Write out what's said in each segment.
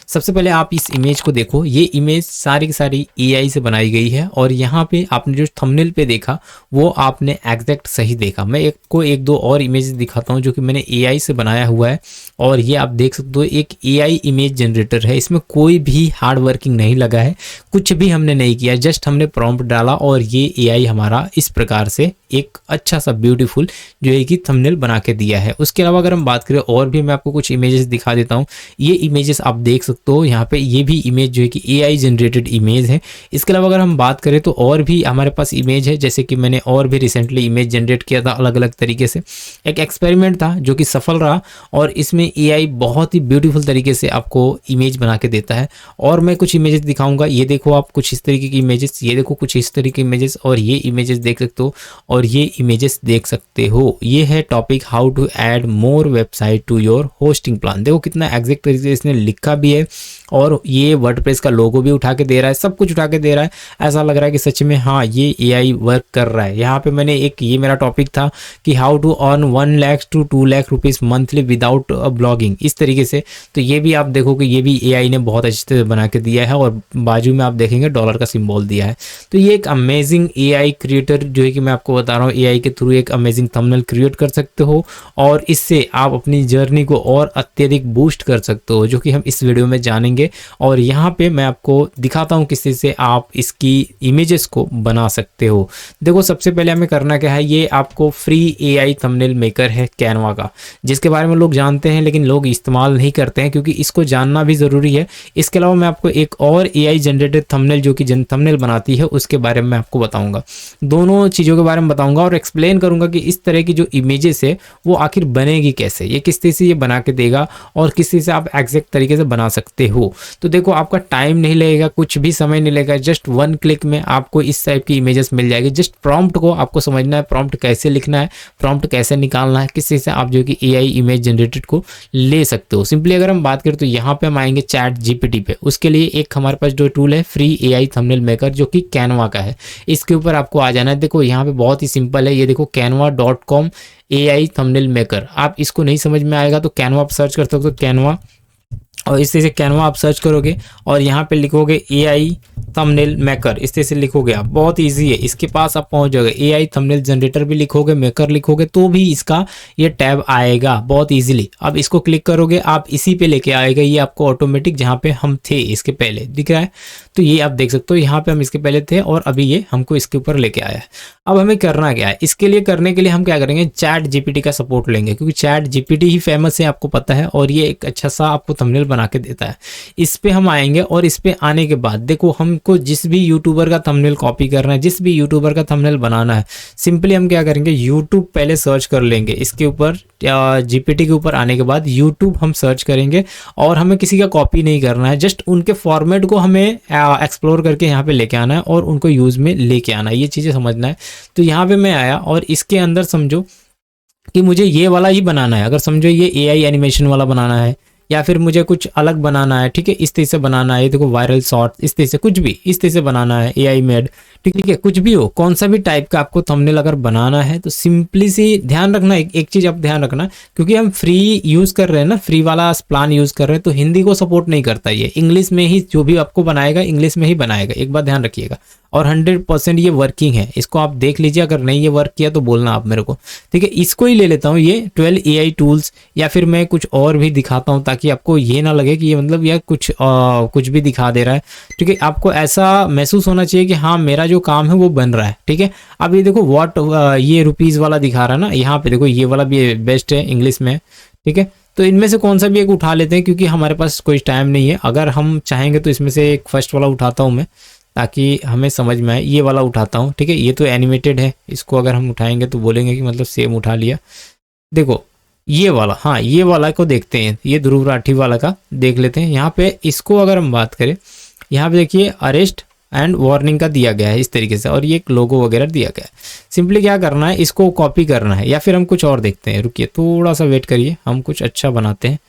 सबसे पहले आप इस इमेज को देखो, ये इमेज सारी की सारी एआई से बनाई गई है और यहाँ पे आपने जो थंबनेल पे देखा वो आपने एग्जैक्ट सही देखा। मैं एक दो और इमेज दिखाता हूँ जो कि मैंने एआई से बनाया हुआ है और ये आप देख सकते हो एक एआई इमेज जनरेटर है। इसमें कोई भी हार्ड वर्किंग नहीं लगा है, कुछ भी हमने नहीं किया, जस्ट हमने प्रॉम्प्ट डाला और ये एआई हमारा इस प्रकार से एक अच्छा सा ब्यूटीफुल जो है कि थंबनेल बना के दिया है। उसके अलावा अगर हम बात करें और भी मैं आपको कुछ इमेजेस दिखा देता हूँ। ये इमेजेस आप देख सकते हो यहाँ पे, ये भी इमेज जो है कि एआई जनरेटेड इमेज है। इसके अलावा अगर हम बात करें तो और भी हमारे पास इमेज है, जैसे कि मैंने और भी रिसेंटली इमेज जनरेट किया था अलग अलग तरीके से। एक एक्सपेरिमेंट था जो कि सफल रहा और इसमें एआई बहुत ही ब्यूटीफुल तरीके से आपको इमेज बना के देता है। और मैं कुछ इमेजेस दिखाऊंगा, ये देखो आप कुछ इस तरीके की इमेजेस, ये देखो कुछ इस तरीके की इमेजेस और ये इमेजेस देख सकते हो और ये इमेजेस देख सकते हो। ये है topic how to add more website to your hosting plan. देखो कितना एग्जैक्ट तरीके से इसने लिखा भी है और ये वर्डप्रेस का लोगो भी उठा के दे रहा है, सब कुछ उठा के दे रहा है। ऐसा लग रहा है कि सच में हाँ ये एआई वर्क कर रहा है। यहाँ पे मैंने ये मेरा टॉपिक था कि how to earn 1 lakh to 2 lakh rupees monthly without blogging, इस तरीके से। तो ये भी आप देखो कि ये भी एआई ने बहुत अच्छे से बना के दिया है और बाजू में आप देखेंगे डॉलर का सिंबल दिया है। तो ये एक अमेजिंग एआई क्रिएटर जो है कि मैं आपको बता रहा हूँ, एआई के थ्रू एक अमेजिंग थंबनेल क्रिएट कर सकते हो और इससे आप अपनी जर्नी को और अत्यधिक बूस्ट कर सकते हो, जो कि हम इस वीडियो में जानेंगे। और यहाँ पे मैं आपको दिखाता हूँ किस से आप इसकी इमेजेस को बना सकते हो। देखो सबसे पहले हमें करना क्या है, ये आपको फ्री एआई थंबनेल मेकर है कैनवा का, जिसके बारे में लोग जानते हैं लेकिन लोग इस्तेमाल नहीं करते हैं क्योंकि इसको जानना भी ज़रूरी है। इसके अलावा मैं आपको एक और एआई जनरेटेड थंबनेल जो कि थंबनेल बनाती है उसके बारे में मैं आपको बताऊंगा। दोनों चीज़ों के बारे में बताऊंगा और एक्सप्लेन करूंगा कि इस तरह की जो इमेजेस है वो आखिर बनेगी कैसे, ये किस तरह से ये बना के देगा और किस तरह से आप एग्जैक्ट तरीके से बना सकते हो। तो देखो आपका टाइम नहीं लगेगा, कुछ भी समय नहीं लगेगा, जस्ट 1 क्लिक में आपको इस टाइप की इमेजेस मिल जाएगी। जस्ट प्रॉम्प्ट को आपको समझना है, प्रॉम्प्ट कैसे लिखना है, प्रॉम्प्ट कैसे निकालना है, किस तरह से आप जो कि एआई इमेज जनरेटेड को ले सकते हो। सिंपली अगर हम बात करें तो यहाँ पे हम आएंगे चैट जीपीटी पे। उसके लिए एक हमारे पास जो टूल है फ्री एआई थंबनेल मेकर जो कि कैनवा का है, इसके ऊपर आपको आ जाना है। देखो यहाँ पे बहुत ही सिंपल है, ये देखो canva.com एआई थंबनेल मेकर। आप इसको नहीं समझ में आएगा तो कैनवा आप सर्च कर सकते हो, कैनवा, और इस तरह से कैनवा आप सर्च करोगे और यहाँ पे लिखोगे एआई थंबनेल मेकर, इस तरह से लिखोगे आप, बहुत इजी है, इसके पास आप पहुंच जाओगे। एआई थंबनेल जनरेटर भी लिखोगे, मेकर लिखोगे तो भी इसका ये टैब आएगा बहुत इजीली। अब इसको क्लिक करोगे आप इसी पे लेके आएगा, ये आपको ऑटोमेटिक जहाँ पे हम थे इसके पहले दिख रहा है। तो ये आप देख सकते हो यहाँ पे हम इसके पहले थे और अभी ये हमको इसके ऊपर लेके आया है। अब हमें करना क्या है, इसके लिए करने के लिए हम क्या करेंगे, चैट जीपीटी का सपोर्ट लेंगे क्योंकि चैट जीपीटी ही फेमस है, आपको पता है, और ये एक अच्छा सा आपको थंबनेल बना के देता है। इस पे हम आएंगे और इस पे आने के बाद देखो हमको जिस भी यूट्यूबर का थंबनेल कॉपी करना है, जिस भी यूट्यूबर का थंबनेल बनाना है, सिंपली हम क्या करेंगे, यूट्यूब पहले सर्च कर लेंगे। इसके ऊपर जीपीटी के ऊपर आने के बाद यूट्यूब हम सर्च करेंगे और हमें किसी का कॉपी नहीं करना है, जस्ट उनके फॉर्मेट को हमें एक्सप्लोर करके यहाँ पे लेके आना है और उनको यूज में लेके आना है, ये चीज़ें समझना है। तो यहाँ पे मैं आया और इसके अंदर समझो कि मुझे ये वाला ही बनाना है, अगर समझो ये एआई एनिमेशन वाला बनाना है या फिर मुझे कुछ अलग बनाना है, ठीक है, इस तरह से बनाना है, देखो वायरल शॉर्ट, इस तरह से कुछ भी इस तरह से बनाना है, एआई मेड, ठीक है, कुछ भी हो, कौन सा भी टाइप का आपको थंबनेल अगर बनाना है तो सिंपली सी ध्यान रखना, एक चीज़ आप ध्यान रखना, क्योंकि हम फ्री यूज़ कर रहे हैं ना, फ्री वाला प्लान यूज़ कर रहे हैं, तो हिंदी को सपोर्ट नहीं करता, ये इंग्लिश में ही जो भी आपको बनाएगा इंग्लिश में ही बनाएगा, एक बात ध्यान रखिएगा। और 100% ये वर्किंग है, इसको आप देख लीजिए, अगर नहीं ये वर्क किया तो बोलना आप मेरे को, ठीक है। इसको ही ले लेता हूँ, ये 12 एआई टूल्स, या फिर मैं कुछ और भी दिखाता हूँ ताकि आपको ये ना लगे कि ये मतलब यह कुछ भी दिखा दे रहा है, ठीक है। आपको ऐसा महसूस होना चाहिए कि हाँ मेरा जो काम है वो बन रहा है, ठीक है। अब ये देखो व्हाट ये रुपीज़ वाला दिखा रहा है ना, यहाँ पे देखो ये वाला भी बेस्ट है इंग्लिश में, ठीक है। तो इनमें से कौन सा भी एक उठा लेते हैं क्योंकि हमारे पास कोई टाइम नहीं है। अगर हम चाहेंगे तो इसमें से एक फर्स्ट वाला उठाता हूँ मैं ताकि हमें समझ में आए, ये वाला उठाता हूँ, ठीक है। ये तो एनिमेटेड है, इसको अगर हम उठाएंगे तो बोलेंगे कि मतलब सेम उठा लिया। देखो ये वाला, हाँ ये वाला को देखते हैं, ये ध्रुव राठी वाला का देख लेते हैं। यहाँ पे इसको अगर हम बात करें, यहाँ पे देखिए अरेस्ट एंड वार्निंग का दिया गया है इस तरीके से, और ये एक लोगो वगैरह दिया गया है। सिंपली क्या करना है, इसको कॉपी करना है, या फिर हम कुछ और देखते हैं, रुकिए थोड़ा सा वेट करिए, हम कुछ अच्छा बनाते हैं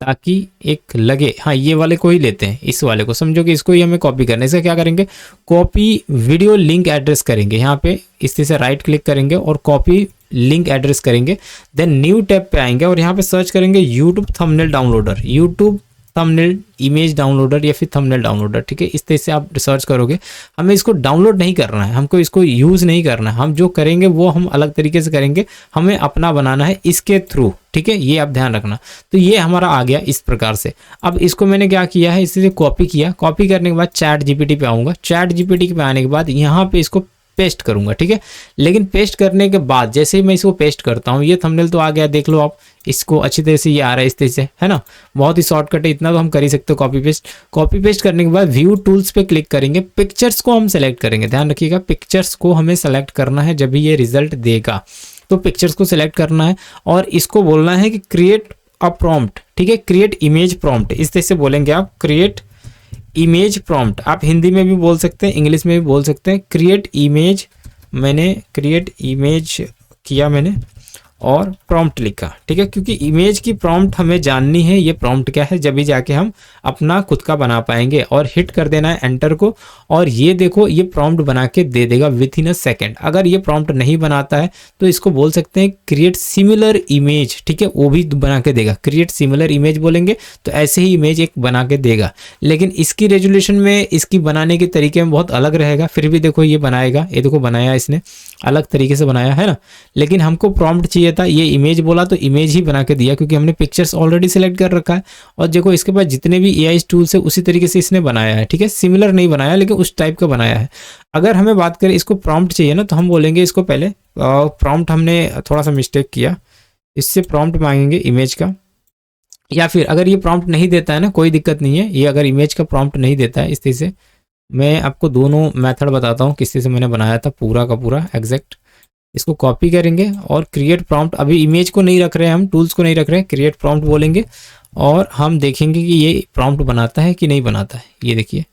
ताकि एक लगे, हाँ ये वाले को ही लेते हैं, इस वाले को, समझो कि इसको ही हमें कॉपी करना है। इसका क्या करेंगे, कॉपी वीडियो लिंक एड्रेस करेंगे, यहाँ पे इस तरह से राइट क्लिक करेंगे और कॉपी लिंक एड्रेस करेंगे, देन न्यू टैब पे आएंगे और यहाँ पे सर्च करेंगे YouTube thumbnail downloader, YouTube thumbnail image downloader या फिर थंबनेल डाउनलोडर, ठीक है। इस तरह से आप रिसर्च करोगे। हमें इसको डाउनलोड नहीं करना है, हमको इसको यूज़ नहीं करना है, हम जो करेंगे वो हम अलग तरीके से करेंगे, हमें अपना बनाना है इसके थ्रू, ठीक है। ये आप ध्यान रखना। तो ये हमारा आ गया इस प्रकार से। अब इसको मैंने क्या किया है, इसे कॉपी किया, कॉपी करने के बाद चैट जीपीटी पे आऊँगा, चैट जीपीटी पे आने के बाद यहाँ पे इसको पेस्ट करूंगा, ठीक है। लेकिन पेस्ट करने के बाद जैसे ही मैं इसको पेस्ट करता हूँ, ये थंबनेल तो आ गया, देख लो आप इसको अच्छी तरह से, ये आ रहा है इस तरह से, है ना। बहुत ही शॉर्टकट है, इतना तो हम कर ही सकते हो। कॉपी पेस्ट करने के बाद व्यू टूल्स पे क्लिक करेंगे, पिक्चर्स को हम सेलेक्ट करेंगे। ध्यान रखिएगा, पिक्चर्स को हमें सेलेक्ट करना है जब भी ये रिजल्ट देगा। तो पिक्चर्स को सिलेक्ट करना है और इसको बोलना है कि क्रिएट अ प्रॉम्प्ट, ठीक है, क्रिएट इमेज प्रॉम्प्ट, इस तरह से बोलेंगे आप, क्रिएट इमेज प्रॉम्प्ट। आप हिंदी में भी बोल सकते हैं, इंग्लिश में भी बोल सकते हैं। क्रिएट इमेज, मैंने क्रिएट इमेज किया मैंने और प्रॉम्प्ट लिखा, ठीक है, क्योंकि इमेज की प्रॉम्प्ट हमें जाननी है, ये प्रॉम्प्ट क्या है, जब भी जाके हम अपना खुद का बना पाएंगे। और हिट कर देना है एंटर को, और ये देखो ये प्रॉम्प्ट बना के दे देगा विथ इन अ सेकेंड। अगर ये प्रॉम्प्ट नहीं बनाता है तो इसको बोल सकते हैं क्रिएट सिमिलर इमेज, ठीक है, वो भी बना के देगा। क्रिएट सिमिलर इमेज बोलेंगे तो ऐसे ही इमेज एक बना के देगा, लेकिन इसकी रेजोल्यूशन में, इसकी बनाने के तरीके में बहुत अलग रहेगा। फिर भी देखो ये बनाएगा, ये देखो बनाया इसने, अलग तरीके से बनाया है ना। लेकिन हमको प्रॉम्प्ट चाहिए था, ये इमेज बोला तो इमेज ही बना के दिया, क्योंकि हमने पिक्चर्स ऑलरेडी सिलेक्ट कर रखा है। और देखो इसके पास जितने भी एआई टूल्स है उसी तरीके से इसने बनाया है, ठीक है, सिमिलर नहीं बनाया लेकिन उस टाइप का बनाया है। अगर हमें बात करें इसको प्रॉम्प्ट चाहिए ना, तो हम बोलेंगे इसको पहले प्रॉम्प्ट, हमने थोड़ा सा मिस्टेक किया, इससे प्रॉम्प्ट मांगेंगे इमेज का। या फिर अगर ये प्रॉम्प्ट नहीं देता है ना, कोई दिक्कत नहीं है, ये अगर इमेज का प्रॉम्प्ट नहीं देता है, इस तरह से मैं आपको दोनों मेथड बताता हूँ किस तरह से मैंने बनाया था पूरा का पूरा एग्जैक्ट। इसको कॉपी करेंगे और क्रिएट प्रॉम्प्ट, अभी इमेज को नहीं रख रहे हैं हम, टूल्स को नहीं रख रहे हैं, क्रिएट प्रॉम्प्ट बोलेंगे और हम देखेंगे कि ये प्रॉम्प्ट बनाता है कि नहीं बनाता है। ये देखिए,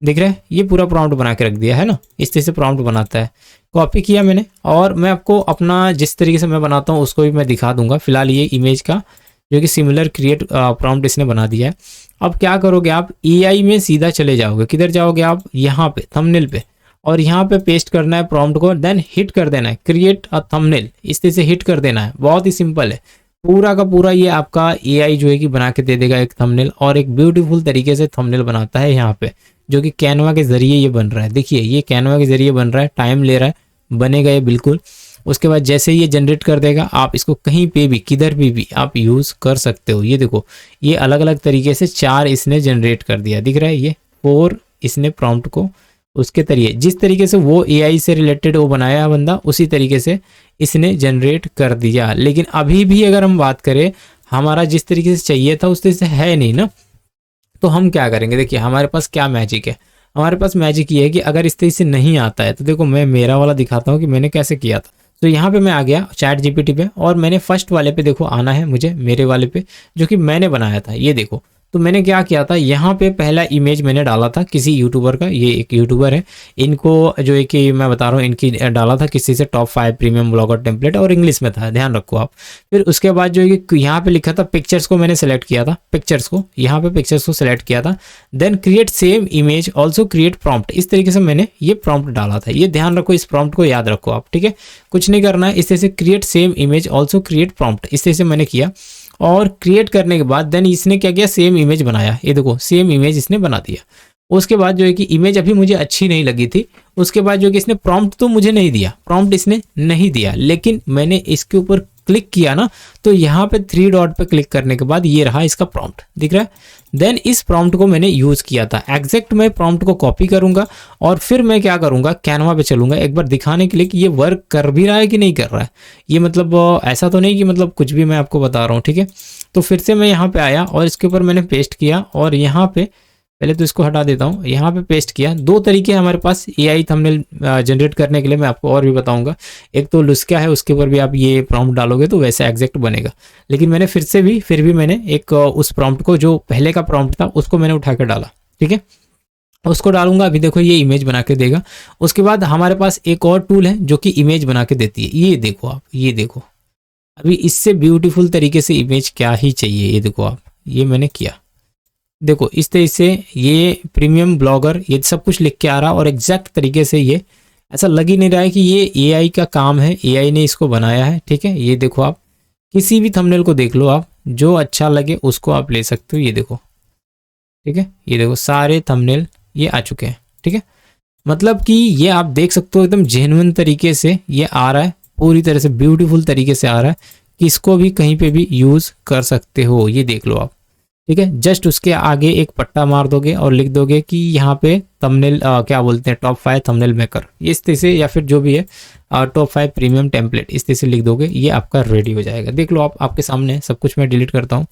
दिख रहा है, ये पूरा प्रॉम्प्ट बना के रख दिया है ना, इस तरह से प्रॉम्प्ट बनाता है। कॉपी किया मैंने और मैं आपको अपना जिस तरीके से मैं बनाता हूँ उसको भी मैं दिखा दूंगा। फिलहाल ये इमेज का जो कि सिमिलर क्रिएट प्रॉम्प्ट इसने बना दिया है। अब क्या करोगे आप, एआई में सीधा चले जाओगे, किधर जाओगे आप, यहाँ पे थंबनेल पे, और यहाँ पे पेस्ट करना है प्रॉम्प्ट को, देन हिट कर देना है क्रिएट अ थंबनेल, इस तरह से हिट कर देना है। बहुत ही सिंपल है, पूरा का पूरा ये आपका एआई जो है कि बना के दे देगा एक थंबनेल, और एक ब्यूटीफुल तरीके से थंबनेल बनाता है यहाँ पे, जो कि कैनवा के जरिए ये बन रहा है। देखिए ये कैनवा के जरिए बन रहा है, टाइम ले रहा है, बनेगा ये बिल्कुल। उसके बाद जैसे ये जनरेट कर देगा, आप इसको कहीं पे भी किधर भी आप यूज़ कर सकते हो। ये देखो ये अलग अलग तरीके से 4 इसने जनरेट कर दिया, दिख रहा है, ये 4 इसने प्रॉम्प्ट को उसके तरीके, जिस तरीके से वो एआई से रिलेटेड वो बनाया बंदा, उसी तरीके से इसने जनरेट कर दिया। लेकिन अभी भी अगर हम बात करें, हमारा जिस तरीके से चाहिए था उस तरीके से है नहीं ना, तो हम क्या करेंगे, देखिए हमारे पास क्या मैजिक है। हमारे पास मैजिक ये है कि अगर इस तरीके से नहीं आता है तो देखो मैं मेरा वाला दिखाता हूँ कि मैंने कैसे किया था। तो यहाँ पे मैं आ गया चैट जीपीटी पे, और मैंने फर्स्ट वाले पे देखो आना है मुझे, मेरे वाले पे जो कि मैंने बनाया था। ये देखो, तो मैंने क्या किया था, यहाँ पे पहला इमेज मैंने डाला था किसी यूट्यूबर का, ये एक यूट्यूबर है, इनको जो है कि मैं बता रहा हूँ, इनकी डाला था किसी से टॉप 5 प्रीमियम ब्लॉगर टेम्पलेट, और इंग्लिश में था, ध्यान रखो आप। फिर उसके बाद जो है कि यहाँ पे लिखा था पिक्चर्स को मैंने सेलेक्ट किया था, पिक्चर्स को यहाँ पे पिक्चर्स को सेलेक्ट किया था, then create same image also create prompt, इस तरीके से मैंने ये प्रॉम्प्ट डाला था। ये ध्यान रखो, इस प्रॉम्प्ट को याद रखो आप, ठीक है, कुछ नहीं करना है। इस तरह से create same image also create prompt, इस तरह से मैंने किया। और क्रिएट करने के बाद देन इसने क्या किया, सेम इमेज बनाया, ये देखो सेम इमेज इसने बना दिया। उसके बाद जो है कि इमेज अभी मुझे अच्छी नहीं लगी थी, उसके बाद जो है कि इसने प्रॉम्प्ट तो मुझे नहीं दिया, प्रॉम्प्ट इसने नहीं दिया, लेकिन मैंने इसके ऊपर क्लिक किया ना, तो यहाँ पे 3 डॉट पे क्लिक करने के बाद ये रहा इसका प्रॉम्प्ट, दिख रहा है। देन इस प्रॉम्प्ट को मैंने यूज़ किया था, एग्जैक्ट मैं प्रॉम्प्ट को कॉपी करूंगा और फिर मैं क्या करूंगा, कैनवा पे चलूंगा एक बार दिखाने के लिए कि ये वर्क कर भी रहा है कि नहीं कर रहा है। ये मतलब ऐसा तो नहीं कि मतलब कुछ भी मैं आपको बता रहा हूँ, ठीक है। तो फिर से मैं यहाँ पे आया और इसके ऊपर मैंने पेस्ट किया, और यहाँ पे पहले तो इसको हटा देता हूँ, यहाँ पे पेस्ट किया। 2 तरीके हैं हमारे पास एआई थंबनेल जनरेट करने के लिए, मैं आपको और भी बताऊंगा। एक तो लुस्का है, उसके ऊपर भी आप ये प्रॉम्प्ट डालोगे तो वैसे एग्जैक्ट बनेगा, लेकिन मैंने फिर भी मैंने एक उस प्रॉम्प्ट को, जो पहले का प्रॉम्प्ट था उसको मैंने उठा कर डाला, ठीक है, उसको डालूंगा। अभी देखो ये इमेज बना के देगा। उसके बाद हमारे पास एक और टूल है जो कि इमेज बना के देती है, ये देखो आप, ये देखो अभी इससे ब्यूटीफुल तरीके से इमेज क्या ही चाहिए। ये देखो आप, ये मैंने किया, देखो इस तरह से ये प्रीमियम ब्लॉगर ये सब कुछ लिख के आ रहा, और एग्जैक्ट तरीके से ये ऐसा लग ही नहीं रहा है कि ये एआई का काम है, एआई ने इसको बनाया है, ठीक है। ये देखो आप किसी भी थंबनेल को देख लो आप, जो अच्छा लगे उसको आप ले सकते हो। ये देखो, ठीक है, ये देखो सारे थंबनेल ये आ चुके हैं, ठीक है। मतलब कि ये आप देख सकते हो एकदम जेन्युइन तरीके से ये आ रहा है, पूरी तरह से ब्यूटीफुल तरीके से आ रहा है, कि इसको भी कहीं पे भी यूज़ कर सकते हो। ये देख लो आप, ठीक है। जस्ट उसके आगे एक पट्टा मार दोगे और लिख दोगे कि यहाँ पे थंबनेल क्या बोलते हैं, टॉप 5 थंबनेल मेकर, इस तरह से, या फिर जो भी है टॉप 5 प्रीमियम टेम्पलेट, इस तरह से लिख दोगे, ये आपका रेडी हो जाएगा। देख लो आप, आपके सामने सब कुछ मैं डिलीट करता हूँ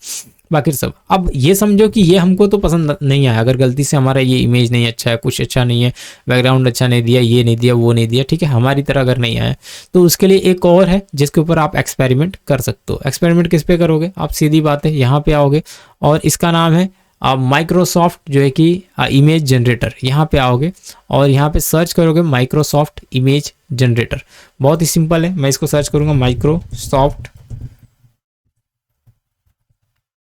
बाकी सब। अब ये समझो कि ये हमको तो पसंद नहीं आया, अगर गलती से हमारा ये इमेज नहीं अच्छा है, कुछ अच्छा नहीं है, बैकग्राउंड अच्छा नहीं दिया, ये नहीं दिया, वो नहीं दिया, ठीक है, हमारी तरह अगर नहीं आया, तो उसके लिए एक और है जिसके ऊपर आप एक्सपेरिमेंट कर सकते हो। एक्सपेरिमेंट किस पे करोगे आप, सीधी बात है, यहाँ पे आओगे और इसका नाम है माइक्रोसॉफ्ट जो है कि इमेज जनरेटर। यहाँ पे आओगे और यहाँ पे सर्च करोगे माइक्रोसॉफ्ट इमेज जनरेटर। बहुत ही सिंपल है, मैं इसको सर्च करूँगा माइक्रोसॉफ्ट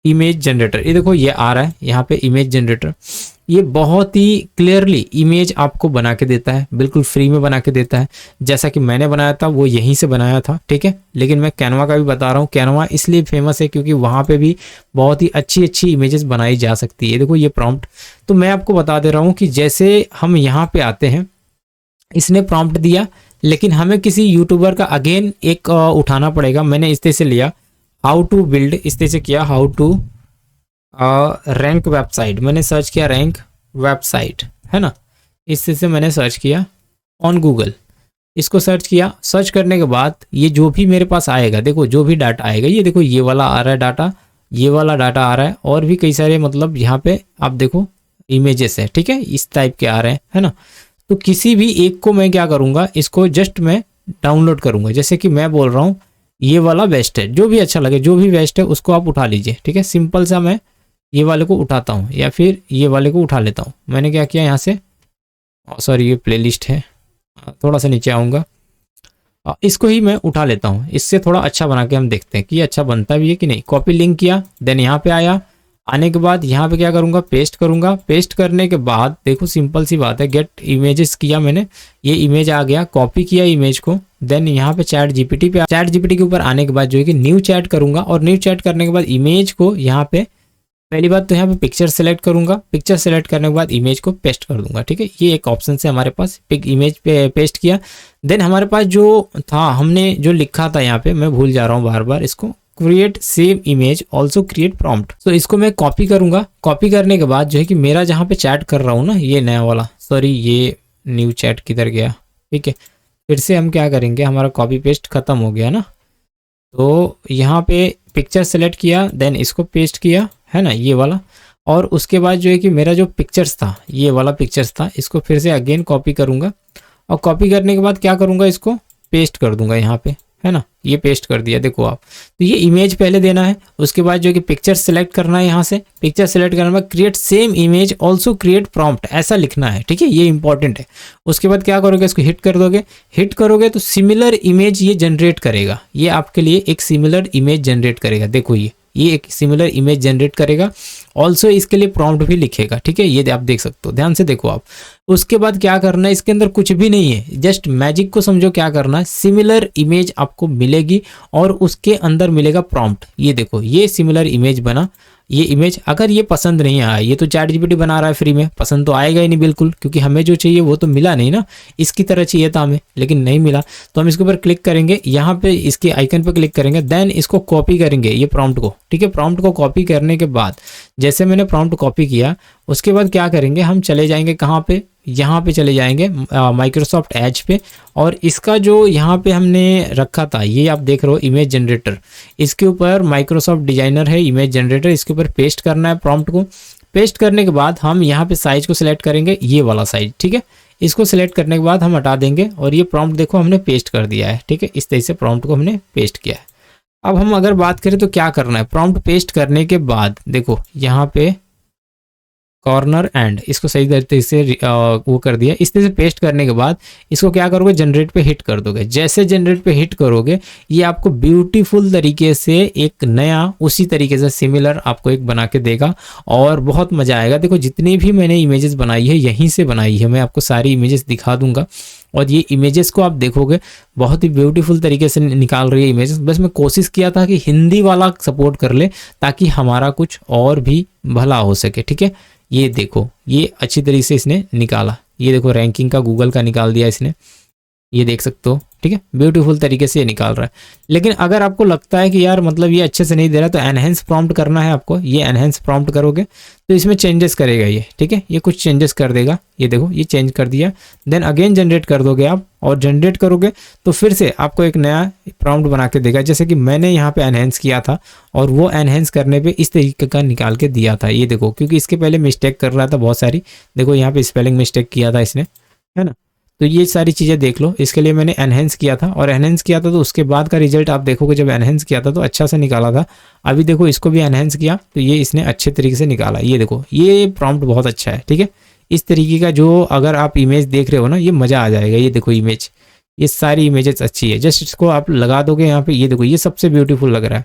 इमेज जनरेटर। ये देखो ये आ रहा है यहाँ पे इमेज जनरेटर। ये बहुत ही क्लियरली इमेज आपको बना के देता है, बिल्कुल फ्री में बना के देता है। जैसा कि मैंने बनाया था वो यहीं से बनाया था, ठीक है। लेकिन मैं कैनवा का भी बता रहा हूँ, कैनवा इसलिए फेमस है क्योंकि वहाँ पे भी बहुत ही अच्छी अच्छी इमेजेस बनाई जा सकती है। देखो ये प्रॉम्प्ट, तो मैं आपको बता दे रहा हूँ कि जैसे हम यहाँ पे आते हैं, इसने प्रॉम्प्ट दिया, लेकिन हमें किसी यूट्यूबर का अगेन एक उठाना पड़ेगा। मैंने इस तरह से लिया हाउ टू बिल्ड, इस तरह से किया हाउ टू रैंक वेबसाइट, मैंने सर्च किया रैंक वेबसाइट, है ना, इस तरह से मैंने सर्च किया ऑन गूगल। इसको सर्च किया, सर्च करने के बाद ये जो भी मेरे पास आएगा, देखो जो भी डाटा आएगा, ये देखो ये वाला आ रहा है डाटा, ये वाला डाटा आ रहा है, और भी कई सारे मतलब यहाँ पे आप देखो इमेजेस है, ठीक है, इस टाइप के आ रहे हैं, है ना। तो किसी भी एक को मैं क्या करूँगा, इसको जस्ट मैं डाउनलोड करूँगा। जैसे कि मैं बोल रहा हूँ ये वाला बेस्ट है, जो भी अच्छा लगे, जो भी बेस्ट है उसको आप उठा लीजिए, ठीक है। सिंपल सा मैं ये वाले को उठाता हूँ या फिर ये वाले को उठा लेता हूँ। मैंने क्या किया यहाँ से, सॉरी ये प्लेलिस्ट है, थोड़ा सा नीचे आऊँगा, इसको ही मैं उठा लेता हूँ। इससे थोड़ा अच्छा बना के हम देखते हैं कि ये अच्छा बनता भी है कि नहीं। कॉपी लिंक किया, देन यहाँ पे आया, आने के बाद यहाँ पे क्या करूँगा, पेस्ट करूँगा। पेस्ट करने के बाद देखो सिंपल सी बात है, गेट इमेजेस किया मैंने, ये इमेज आ गया, कॉपी किया इमेज को, देन यहाँ पे चैट जीपीटी पे, चैट जीपीटी के ऊपर आने के बाद जो है कि न्यू चैट करूँगा, और न्यू चैट करने के बाद इमेज को यहाँ पे, पहली बात तो यहाँ पे पिक्चर सेलेक्ट करूँगा, पिक्चर सेलेक्ट करने के बाद इमेज को पेस्ट कर दूंगा, ठीक है। ये एक ऑप्शन से हमारे पास पिक इमेज पे पेस्ट किया। देन हमारे पास जो था, हमने जो लिखा था यहाँ पे, मैं भूल जा रहा हूँ बार बार इसको, create same image also create prompt. तो इसको मैं कॉपी करूंगा। कॉपी करने के बाद जो है कि मेरा जहाँ पे चैट कर रहा हूँ ना, ये नया वाला, सॉरी ये न्यू चैट किधर गया, ठीक है, फिर से हम क्या करेंगे, हमारा कॉपी पेस्ट खत्म हो गया ना, तो यहाँ पे पिक्चर सेलेक्ट किया, देन इसको पेस्ट किया, है ना, ये वाला। और उसके बाद जो है कि मेरा जो पिक्चर्स था, ये वाला पिक्चर्स था, इसको फिर से अगेन कॉपी करूँगा, और कॉपी करने के बाद क्या करूँगा, इसको पेस्ट कर दूंगा यहाँ पे, है ना, ये पेस्ट कर दिया, देखो आप। तो ये इमेज पहले देना है, उसके बाद जो है कि पिक्चर सेलेक्ट करना है, यहाँ से पिक्चर सेलेक्ट करने के बाद create same image also create prompt, ऐसा लिखना है, ठीक है, ये इंपॉर्टेंट है। उसके बाद क्या करोगे, इसको हिट कर दोगे, हिट करोगे तो सिमिलर इमेज ये जनरेट करेगा, ये आपके लिए एक सिमिलर इमेज जनरेट करेगा। देखो ये एक सिमिलर इमेज जनरेट करेगा, ऑल्सो इसके लिए प्रॉम्प्ट भी लिखेगा, ठीक है, ये आप देख सकते हो, ध्यान से देखो आप। उसके बाद क्या करना है, इसके अंदर कुछ भी नहीं है, जस्ट मैजिक को समझो, क्या करना है, सिमिलर इमेज आपको मिलेगी और उसके अंदर मिलेगा प्रॉम्प्ट। ये देखो ये सिमिलर इमेज बना, ये इमेज अगर ये पसंद नहीं आया, ये तो चैट जीपीटी बना रहा है फ्री में, पसंद तो आएगा ही नहीं बिल्कुल, क्योंकि हमें जो चाहिए वो तो मिला नहीं ना, इसकी तरह चाहिए था हमें, लेकिन नहीं मिला। तो हम इसके ऊपर क्लिक करेंगे, यहाँ पे इसके आइकन पे क्लिक करेंगे, देन इसको कॉपी करेंगे ये प्रॉम्प्ट को, ठीक है। प्रॉम्प्ट को कॉपी करने के बाद, जैसे मैंने प्रॉम्प्ट कॉपी किया, उसके बाद क्या करेंगे, हम चले जाएंगे कहाँ पे, यहाँ पे चले जाएंगे माइक्रोसॉफ्ट एज पे, और इसका जो यहाँ पे हमने रखा था, ये आप देख रहे हो इमेज जनरेटर, इसके ऊपर माइक्रोसॉफ्ट डिजाइनर है इमेज जनरेटर, इसके ऊपर पेस्ट करना है प्रॉम्प्ट को। पेस्ट करने के बाद हम यहाँ पे साइज को सिलेक्ट करेंगे, ये वाला साइज, ठीक है, इसको सिलेक्ट करने के बाद हम हटा देंगे, और ये प्रॉम्प्ट देखो हमने पेस्ट कर दिया है, ठीक है, इस तरह से प्रॉम्प्ट को हमने पेस्ट किया है। अब हम अगर बात करें तो क्या करना है, प्रॉम्प्ट पेस्ट करने के बाद देखो यहाँ पे कॉर्नर एंड, इसको सही तरीके से वो कर दिया। इस तरह से पेस्ट करने के बाद इसको क्या करोगे, जनरेट पे हिट कर दोगे। जैसे जनरेट पे हिट करोगे ये आपको ब्यूटीफुल तरीके से एक नया उसी तरीके से सिमिलर आपको एक बना के देगा और बहुत मज़ा आएगा। देखो जितनी भी मैंने इमेजेस बनाई है यहीं से बनाई है, मैं आपको सारी इमेजेस दिखा दूंगा और ये इमेजेस को आप देखोगे बहुत ही ब्यूटीफुल तरीके से निकाल रही है इमेजेस। बस मैं कोशिश किया था कि हिंदी वाला सपोर्ट कर ले ताकि हमारा कुछ और भी भला हो सके, ठीक है। ये देखो ये अच्छी तरीके से इसने निकाला, ये देखो रैंकिंग का गूगल का निकाल दिया इसने, ये देख सकते हो, ठीक है। ब्यूटीफुल तरीके से ये निकाल रहा है। लेकिन अगर आपको लगता है कि यार मतलब ये अच्छे से नहीं दे रहा तो एनहेंस प्रॉम्प्ट करना है आपको। ये एनहेंस प्रॉम्प्ट करोगे तो इसमें चेंजेस करेगा ये, ठीक है। ये कुछ चेंजेस कर देगा, ये देखो ये चेंज कर दिया। देन अगेन जनरेट कर दोगे आप और जनरेट करोगे तो फिर से आपको एक नया प्रॉम्प्ट बना के देगा। जैसे कि मैंने यहाँ पे एनहेंस किया था और वो एनहेंस करने पे इस तरीके का निकाल के दिया था, ये देखो। क्योंकि इसके पहले मिस्टेक कर रहा था बहुत सारी, देखो यहाँ पे स्पेलिंग मिस्टेक किया था इसने, है ना। तो ये सारी चीज़ें देख लो, इसके लिए मैंने एनहेंस किया था और एनहेंस किया था तो उसके बाद का रिजल्ट आप देखोगे। जब एनहेंस किया था तो अच्छा से निकाला था। अभी देखो इसको भी एनहेंस किया तो ये इसने अच्छे तरीके से निकाला। ये देखो ये प्रॉम्प्ट बहुत अच्छा है, ठीक है। इस तरीके का जो अगर आप इमेज देख रहे हो ना ये मज़ा आ जाएगा। ये देखो इमेज, ये सारी इमेजेस अच्छी है। जस्ट इसको आप लगा दोगे यहाँ पे, ये देखो ये सबसे ब्यूटीफुल लग रहा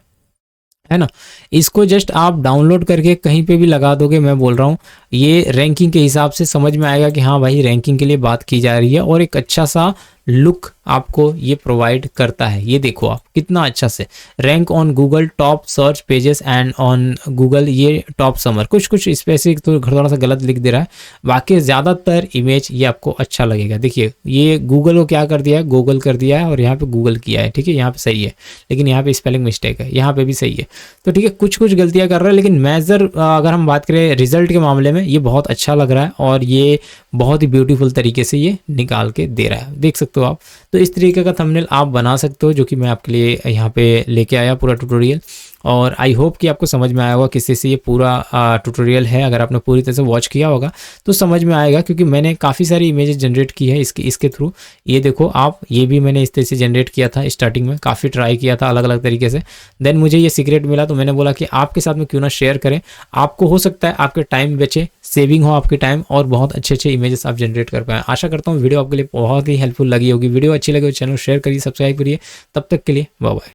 है ना। इसको जस्ट आप डाउनलोड करके कहीं पे भी लगा दोगे, मैं बोल रहा हूँ ये रैंकिंग के हिसाब से समझ में आएगा कि हाँ भाई रैंकिंग के लिए बात की जा रही है और एक अच्छा सा लुक आपको ये प्रोवाइड करता है। ये देखो आप कितना अच्छा से rank on Google top search pages and on Google, ये टॉप समर कुछ कुछ स्पेसिफिक तो थोड़ा सा गलत लिख दे रहा है, बाकी ज़्यादातर इमेज ये आपको अच्छा लगेगा। देखिए ये गूगल को क्या कर दिया है, गूगल कर दिया है और यहाँ पे गूगल किया है, ठीक है। यहाँ पे सही है लेकिन यहाँ पे स्पेलिंग मिस्टेक है, यहाँ पे भी सही है। तो ठीक है कुछ कुछ गलतियाँ कर रहा है लेकिन मेजर अगर हम बात करें रिजल्ट के मामले में ये बहुत अच्छा लग रहा है और ये बहुत ही ब्यूटीफुल तरीके से ये निकाल के दे रहा है, देख सकते हो आप। तो इस तरीके का थंबनेल आप बना सकते हो जो कि मैं आपके लिए यहाँ पे लेके आया पूरा ट्यूटोरियल। और आई होप कि आपको समझ में आया होगा किसी से ये पूरा ट्यूटोरियल है। अगर आपने पूरी तरह से वॉच किया होगा तो समझ में आएगा क्योंकि मैंने काफ़ी सारी इमेजेस जनरेट की है इसके थ्रू। ये देखो आप, ये भी मैंने इस तरह से जनरेट किया था स्टार्टिंग में, काफ़ी ट्राई किया था अलग अलग तरीके से। देन मुझे ये सीक्रेट मिला तो मैंने बोला कि आपके साथ में क्यों ना शेयर करें, आपको हो सकता है आपके टाइम बचे, सेविंग हो आपके टाइम और बहुत अच्छे अच्छे इमेजेस आप जनरेट कर पाएँ। आशा करता हूँ वीडियो आपके लिए बहुत ही हेल्पफुल लगी होगी। वीडियो अच्छी लगी हो चैनल शेयर करिए, सब्सक्राइब करिए। तब तक के लिए बाय बाय।